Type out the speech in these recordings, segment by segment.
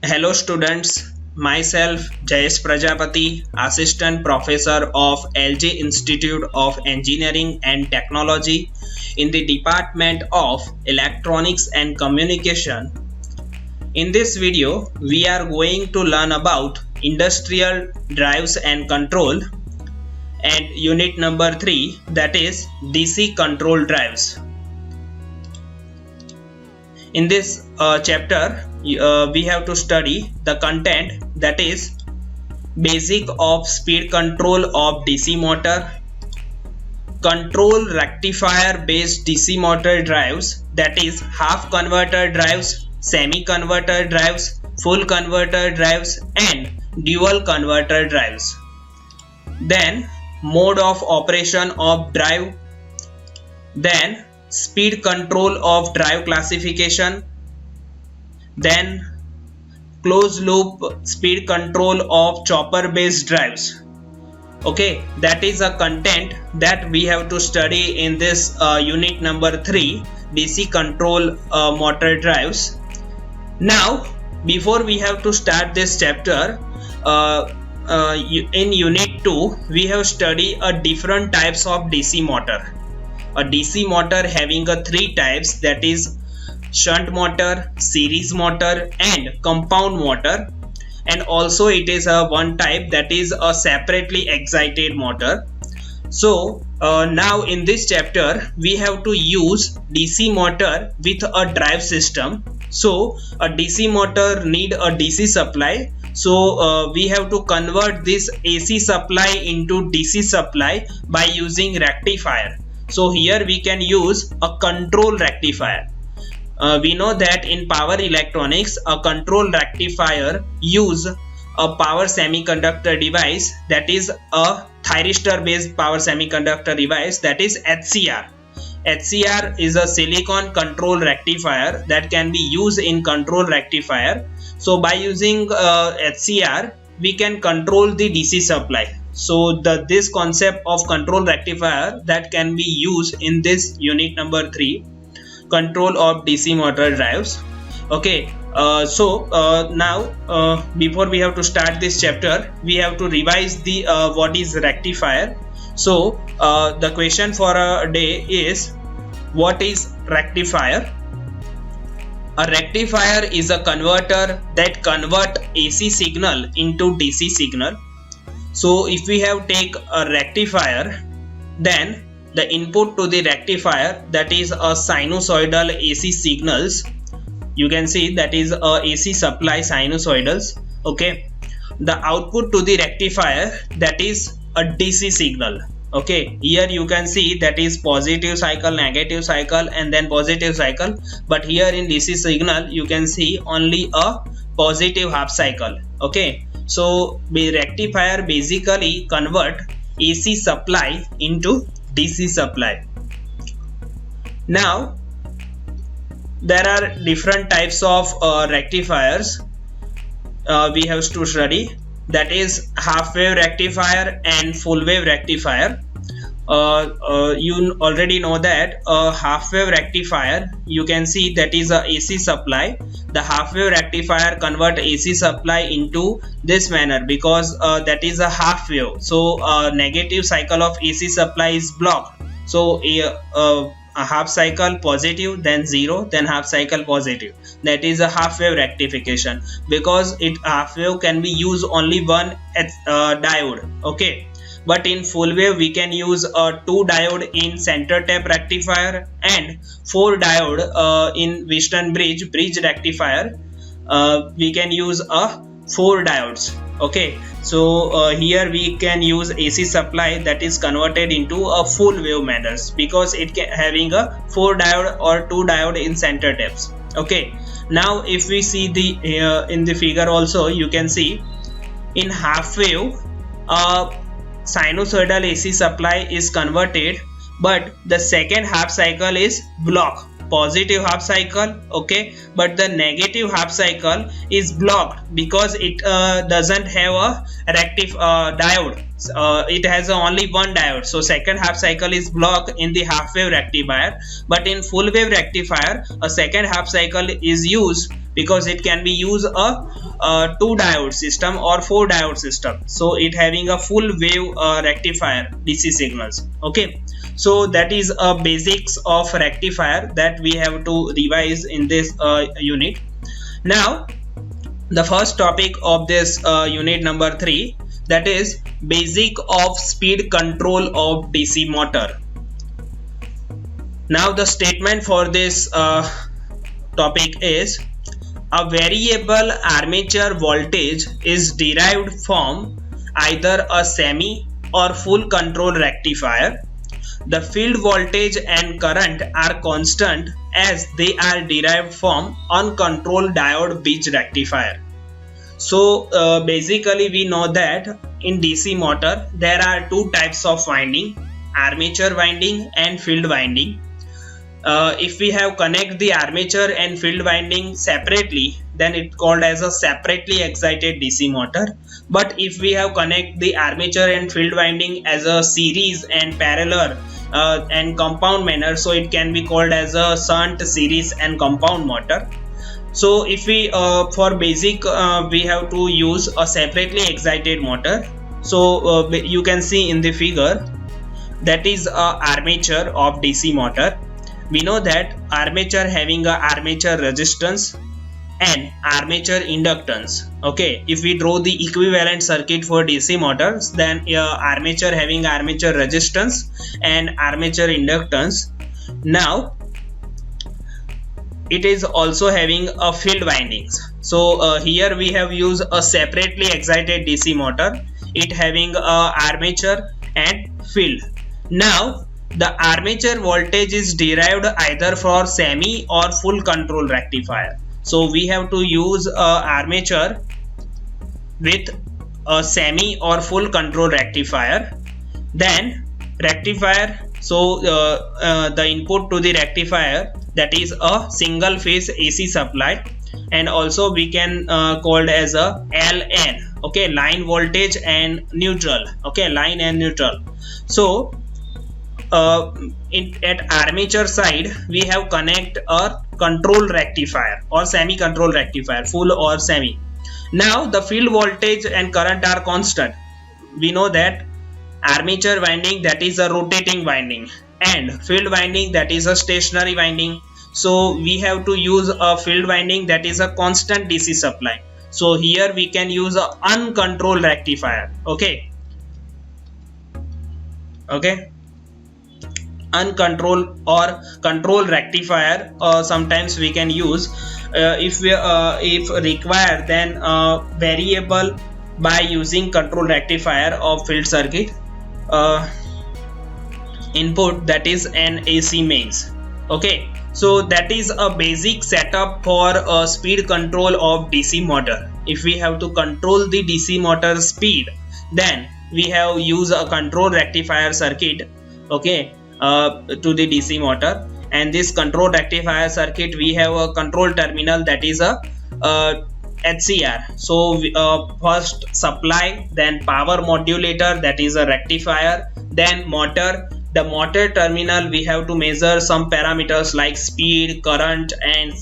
Hello students, myself Jayesh Prajapati, Assistant Professor of LG Institute of Engineering and Technology in the Department of Electronics and Communication. In this video, we are going to learn about industrial drives and control and unit number 3, that is DC control drives. In this chapter, we have to study the content, that is basic of speed control of DC motor, control rectifier based DC motor drives, that is half converter drives, semi converter drives, full converter drives and dual converter drives. Then mode of operation of drive, then speed control of drive classification, then closed loop speed control of chopper based drives. Okay, that is a content that we have to study in this unit number 3, DC control motor drives. Now before we have to start this chapter, in unit 2 we have studied different types of DC motor. A DC motor having 3 types, that is shunt motor, series motor and compound motor, and also it is one type, that is a separately excited motor. So now in this chapter we have to use DC motor with a drive system. So a DC motor need a DC supply, so we have to convert this AC supply into DC supply by using rectifier. So here we can use a control rectifier. We know that in power electronics, a control rectifier use a power semiconductor device, that is a thyristor based power semiconductor device, that is HCR. HCR is a silicon control rectifier that can be used in control rectifier. So by using HCR we can control the DC supply. So this concept of control rectifier that can be used in this unit number 3, control of DC motor drives. Okay, now before we have to start this chapter, we have to revise the what is rectifier. So the question for a day is, what is rectifier? A rectifier is a converter that convert AC signal into DC signal. So if we have take a rectifier, then the input to the rectifier, that is a sinusoidal AC signals. You can see that is a AC supply sinusoidals. Okay, the output to the rectifier, that is a DC signal. Okay, here you can see that is positive cycle, negative cycle and then positive cycle, but here in DC signal you can see only a positive half cycle. Okay, so the rectifier basically convert AC supply into DC supply. Now there are different types of rectifiers we have to study, that is half wave rectifier and full wave rectifier. You already know that a half wave rectifier, you can see that is a AC supply. The half wave rectifier convert AC supply into this manner because that is a half wave. So negative cycle of AC supply is blocked. So a half cycle positive, then 0, then half cycle positive. That is a half wave rectification, because half wave can be used only one diode. Okay, but in full wave we can use a 2 diode in center tap rectifier and 4 diode in Wheatstone bridge rectifier. We can use a 4 diodes. Okay, so here we can use AC supply that is converted into a full wave manners, because it can having a 4 diode or 2 diode in center taps. Okay, now if we see the in the figure also, you can see in half wave sinusoidal AC supply is converted, but the second half cycle is blocked, positive half cycle. Okay, but the negative half cycle is blocked because it doesn't have a diode. It has only one diode, so second half cycle is blocked in the half wave rectifier. But in full wave rectifier, a second half cycle is used because it can be used a 2 diode system or 4 diode system, so it having a full wave rectifier DC signals. Okay, so that is a basics of rectifier that we have to revise in this unit. Now the first topic of this unit number 3, that is basic of speed control of DC motor. Now the statement for this topic is a variable armature voltage is derived from either a semi or full control rectifier. The field voltage and current are constant as they are derived from uncontrolled diode bridge rectifier. So basically we know that in DC motor there are 2 types of winding, armature winding and field winding. If we have connect the armature and field winding separately, then it called as a separately excited DC motor. But if we have connect the armature and field winding as a series and parallel and compound manner, so it can be called as a shunt, series and compound motor. So if we for basic we have to use a separately excited motor. So you can see in the figure, that is a armature of DC motor. We know that armature having a armature resistance and armature inductance. Okay, if we draw the equivalent circuit for DC motors, then armature having armature resistance and armature inductance. Now it is also having a field windings. So here we have used a separately excited DC motor, it having a armature and field. Now the armature voltage is derived either for semi or full control rectifier. So we have to use armature with a semi or full control rectifier. Then rectifier, so the input to the rectifier, that is a single phase AC supply, and also we can called as a LN. Okay, line voltage and neutral. Okay, line and neutral. So at armature side we have connect a control rectifier or semi control rectifier, full or semi. Now the field voltage and current are constant. We know that armature winding, that is a rotating winding, and field winding, that is a stationary winding. So we have to use a field winding, that is a constant DC supply. So here we can use a uncontrolled rectifier. Okay, uncontrolled or control rectifier sometimes we can use if required, then variable by using control rectifier of field circuit input, that is an AC mains. Okay, so that is a basic setup for speed control of DC motor. If we have to control the DC motor speed, then we have use a control rectifier circuit. Okay, to the DC motor, and this control rectifier circuit we have a control terminal, that is a HCR. So first supply, then power modulator, that is a rectifier, then motor. The motor terminal we have to measure some parameters like speed, current and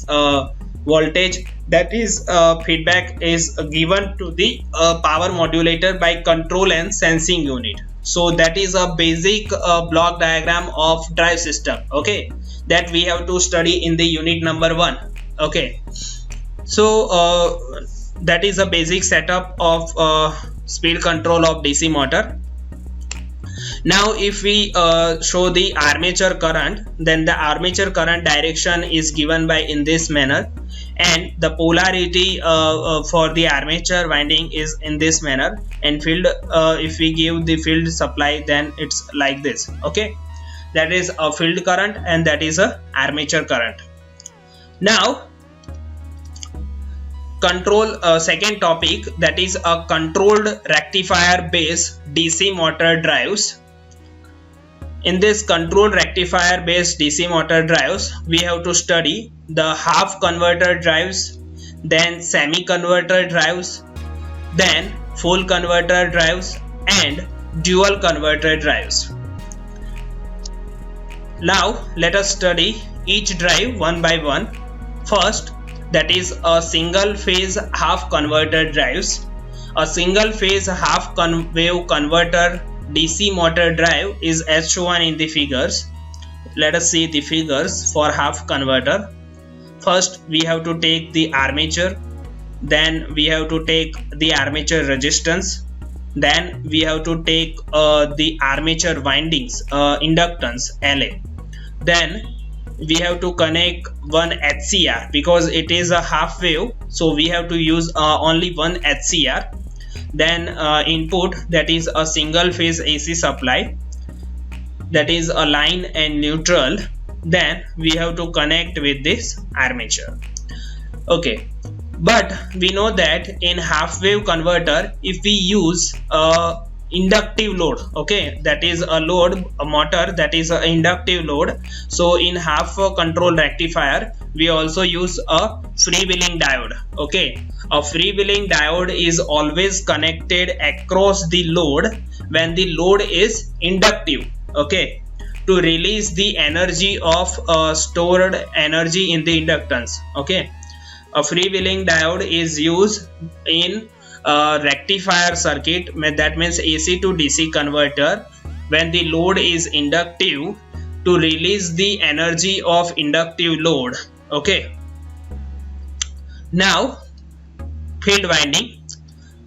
voltage. That is feedback is given to the power modulator by control and sensing unit. So that is a basic block diagram of drive system. Okay, that we have to study in the unit number 1. Okay, so that is a basic setup of speed control of DC motor. Now if we show the armature current, then the armature current direction is given by in this manner, and the polarity for the armature winding is in this manner, and field if we give the field supply, then it's like this. Okay, that is a field current and that is a armature current. Now control second topic, that is a controlled rectifier based DC motor drives. In this controlled rectifier based DC motor drives, we have to study the half converter drives, then semi converter drives, then full converter drives and dual converter drives. Now let us study each drive one by one. First, that is a single phase half converter drives. A single phase half wave converter DC motor drive is as shown in the figures. Let us see the figures for half converter. First we have to take the armature, then we have to take the armature resistance, then we have to take the armature windings inductance LA, then we have to connect one HCR because it is a half wave, so we have to use only one HCR, then input, that is a single phase AC supply, that is a line and neutral, then we have to connect with this armature. Okay, but we know that in half wave converter, if we use inductive load, okay, that is a load, a motor that is an inductive load, so in half control rectifier we also use a freewheeling diode. Okay, a freewheeling diode is always connected across the load when the load is inductive, okay, to release the energy of stored energy in the inductance. Okay, a freewheeling diode is used in rectifier circuit, that means AC to DC converter, when the load is inductive, to release the energy of inductive load. Okay, now field winding.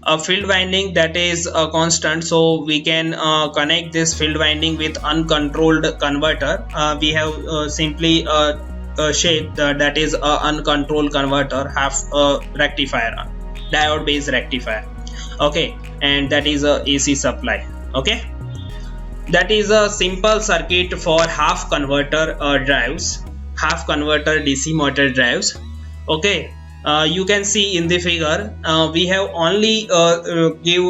A field winding that is a constant, so we can connect this field winding with uncontrolled converter. We have simply shape that is a uncontrolled converter, half rectifier, diode based rectifier. Okay, and that is a AC supply. Okay, that is a simple circuit for half converter drives, half converter DC motor drives. Okay, you can see in the figure we have only give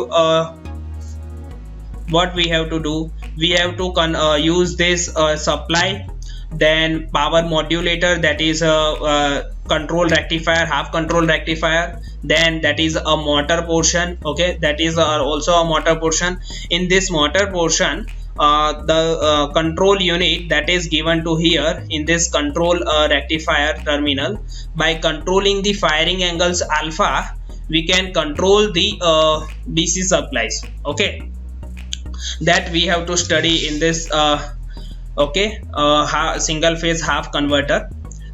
what we have to do. We have to use this supply, then power modulator, that is a control rectifier, half control rectifier, then that is a motor portion. Okay, that is also a motor portion. In this motor portion, the control unit that is given to here in this control rectifier terminal, by controlling the firing angles alpha, we can control the DC supplies. Okay, that we have to study in this single phase half converter.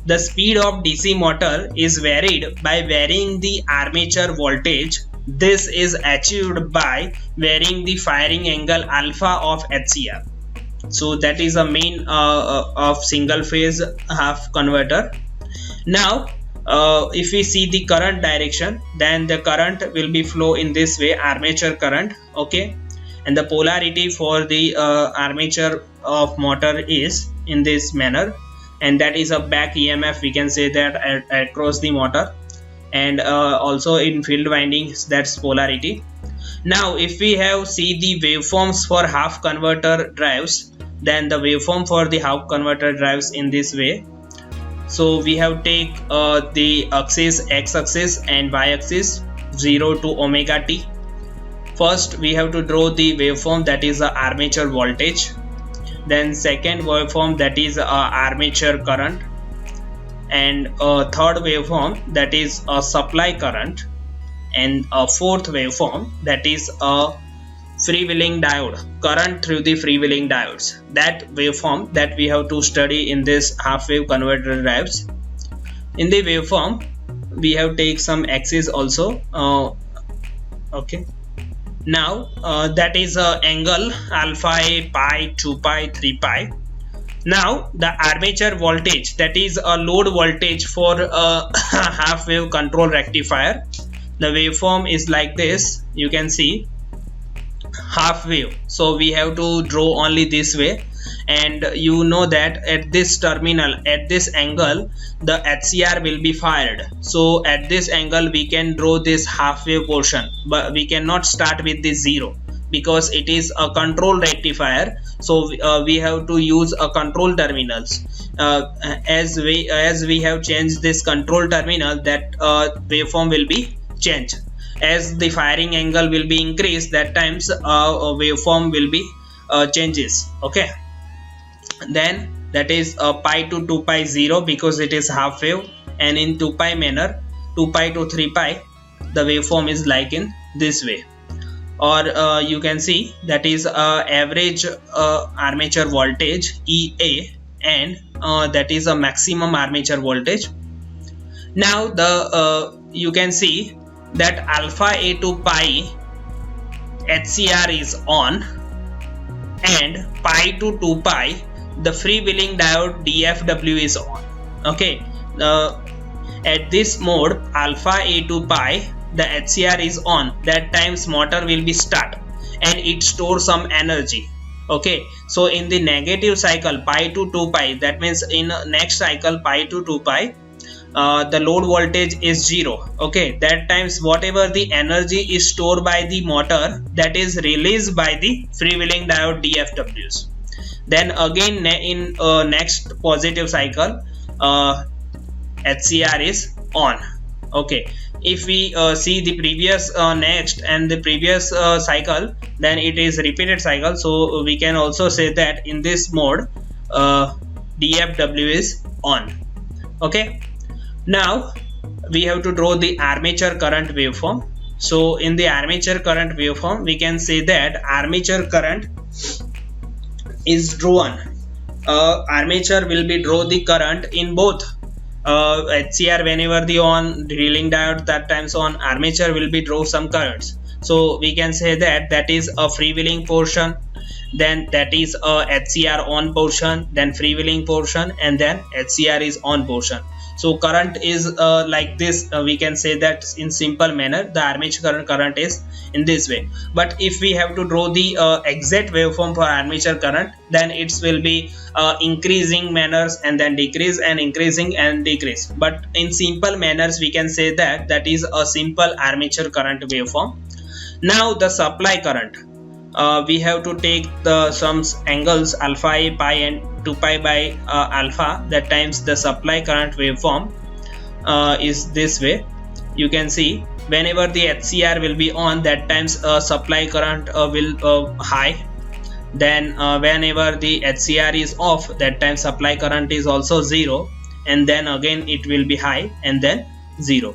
The speed of DC motor is varied by varying the armature voltage. This is achieved by varying the firing angle alpha of HCR. So that is the main of single phase half converter. Now if we see the current direction, then the current will be flow in this way, armature current. Okay, and the polarity for the armature of motor is in this manner, and that is a back EMF, we can say that across the motor, and also in field windings, that's polarity. Now if we have see the waveforms for half converter drives, then the waveform for the half converter drives in this way. So we have take the axis, x axis and y axis, 0 to omega t. First we have to draw the waveform, that is the armature voltage, then second waveform, that is armature current, and third waveform, that is a supply current, and a fourth waveform, that is a freewheeling diode, current through the freewheeling diodes. That waveform that we have to study in this half wave converter drives. In the waveform we have take some axis also. Okay, now that is angle alpha a, pi, 2 pi, 3 pi. Now the armature voltage, that is a load voltage for a half wave control rectifier. The waveform is like this, you can see half wave, so we have to draw only this way, and you know that at this terminal, at this angle, the HCR will be fired. So at this angle we can draw this half wave portion, but we cannot start with this 0 because it is a control rectifier. So we have to use a control terminals. As we have changed this control terminal, that waveform will be changed. As the firing angle will be increased, that times waveform will be changes. Okay, then that is pi to 2 pi 0 because it is half wave, and in 2 pi manner, 2 pi to 3 pi, the waveform is like in this way. Or you can see that is average armature voltage EA, and that is a maximum armature voltage. Now the you can see that alpha A to pi HCR is on, and pi to 2 pi the freewheeling diode DFW is on. Okay, at this mode alpha A to pi the HCR is on, that times motor will be start and it stores some energy. Okay, so in the negative cycle pi to 2 pi, that means in next cycle pi to 2 pi, the load voltage is 0. Okay, that times whatever the energy is stored by the motor, that is released by the freewheeling diode DFWs. Then again in next positive cycle HCR is on. Okay, if we see the previous next and the previous cycle, then it is repeated cycle, so we can also say that in this mode DFW is on. Okay, now we have to draw the armature current waveform. So in the armature current waveform we can say that armature current is drawn. Armature will be draw the current in both HCR whenever the on, drilling diode that times on, armature will be draw some currents. So we can say that that is a freewheeling portion, then that is a HCR on portion, then freewheeling portion, and then HCR is on portion. So current is like this. We can say that in simple manner the armature current is in this way. But if we have to draw the exact waveform for armature current, then it will be increasing manners and then decrease and increasing and decrease. But in simple manners we can say that that is a simple armature current waveform. Now the supply current, we have to take the some angles alpha A, pi and 2 pi by alpha, that times the supply current waveform is this way. You can see whenever the HCR will be on, that times supply current will high. Then whenever the HCR is off, that time supply current is also 0, and then again it will be high and then 0.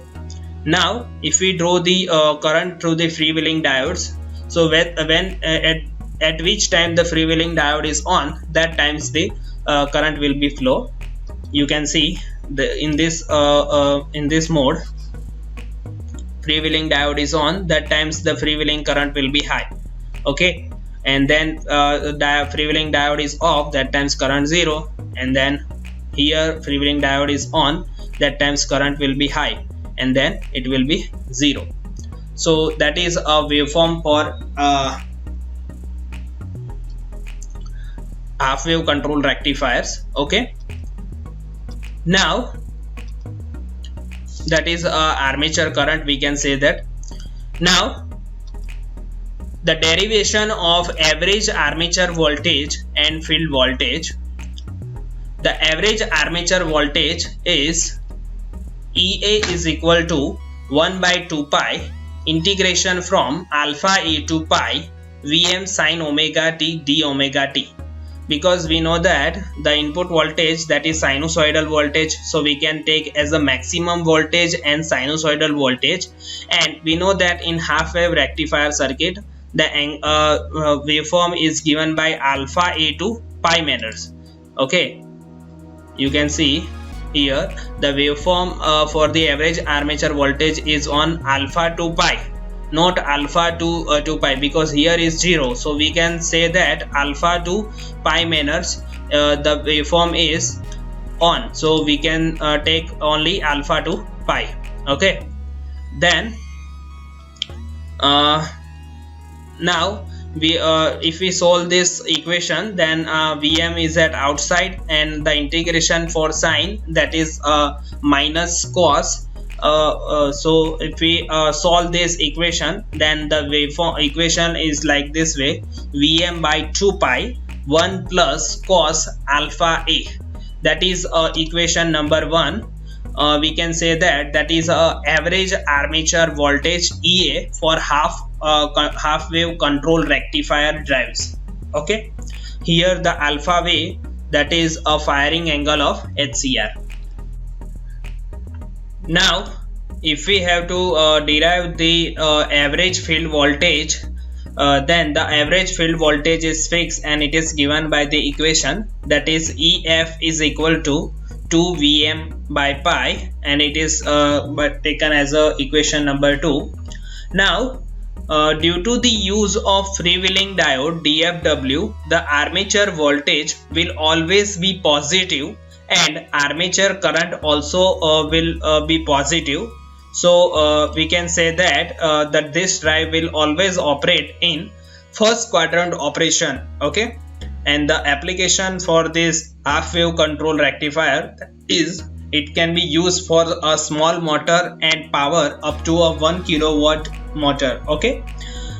Now if we draw the current through the freewheeling diodes, so when at which time the freewheeling diode is on, that times the current will be flow. You can see in this mode freewheeling diode is on, that times the freewheeling current will be high. Okay, and then freewheeling diode is off, that times current 0, and then here freewheeling diode is on, that times current will be high and then it will be 0. So that is a waveform for half wave control rectifiers. Okay, now that is armature current, we can say that. Now the derivation of average armature voltage and field voltage. The average armature voltage is EA is equal to 1 by 2 pi integration from alpha A to pi Vm sin omega t d omega t. Because we know that the input voltage, that is sinusoidal voltage, so we can take as a maximum voltage and sinusoidal voltage, and we know that in half wave rectifier circuit the waveform is given by alpha A to pi manners. Okay, you can see here the waveform for the average armature voltage is on alpha to pi, not alpha to 2 pi, because here is 0, so we can say that alpha to pi manners the waveform is on, so we can take only alpha to pi. Okay, then now we if we solve this equation, then Vm is at outside and the integration for sine, that is minus cos. So if we solve this equation, then the waveform equation is like this way: Vm by 2 pi 1 plus cos alpha A. That is equation number 1. We can say that that is average armature voltage EA for half wave control rectifier drives. Okay, here the alpha wave, that is a firing angle of HCR. Now if we have to derive the average field voltage, then the average field voltage is fixed and it is given by the equation, that is EF is equal to 2 Vm by pi, and it is taken as a equation number 2. Now due to the use of freewheeling diode DFW, the armature voltage will always be positive and armature current also will be positive. So we can say that that this drive will always operate in first quadrant operation. Okay, and the application for this half wave control rectifier is it can be used for a small motor and power up to a 1 kilowatt motor. Okay,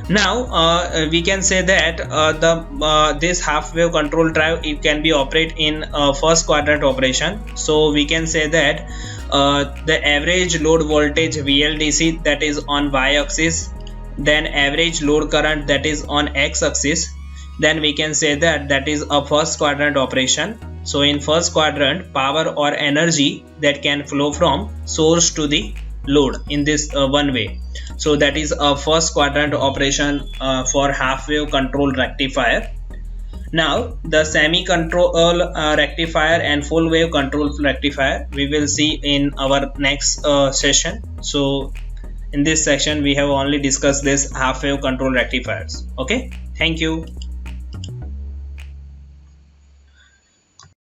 now we can say that this half wave control drive, it can be operate in first quadrant operation. So we can say that the average load voltage VLDC, that is on y axis, then average load current, that is on x axis, then we can say that that is a first quadrant operation. So in first quadrant, power or energy that can flow from source to the load in this one way. So that is a first quadrant operation for half wave control rectifier. Now the semi control rectifier and full wave control rectifier we will see in our next session. So in this section we have only discussed this half wave control rectifiers. Okay, thank you.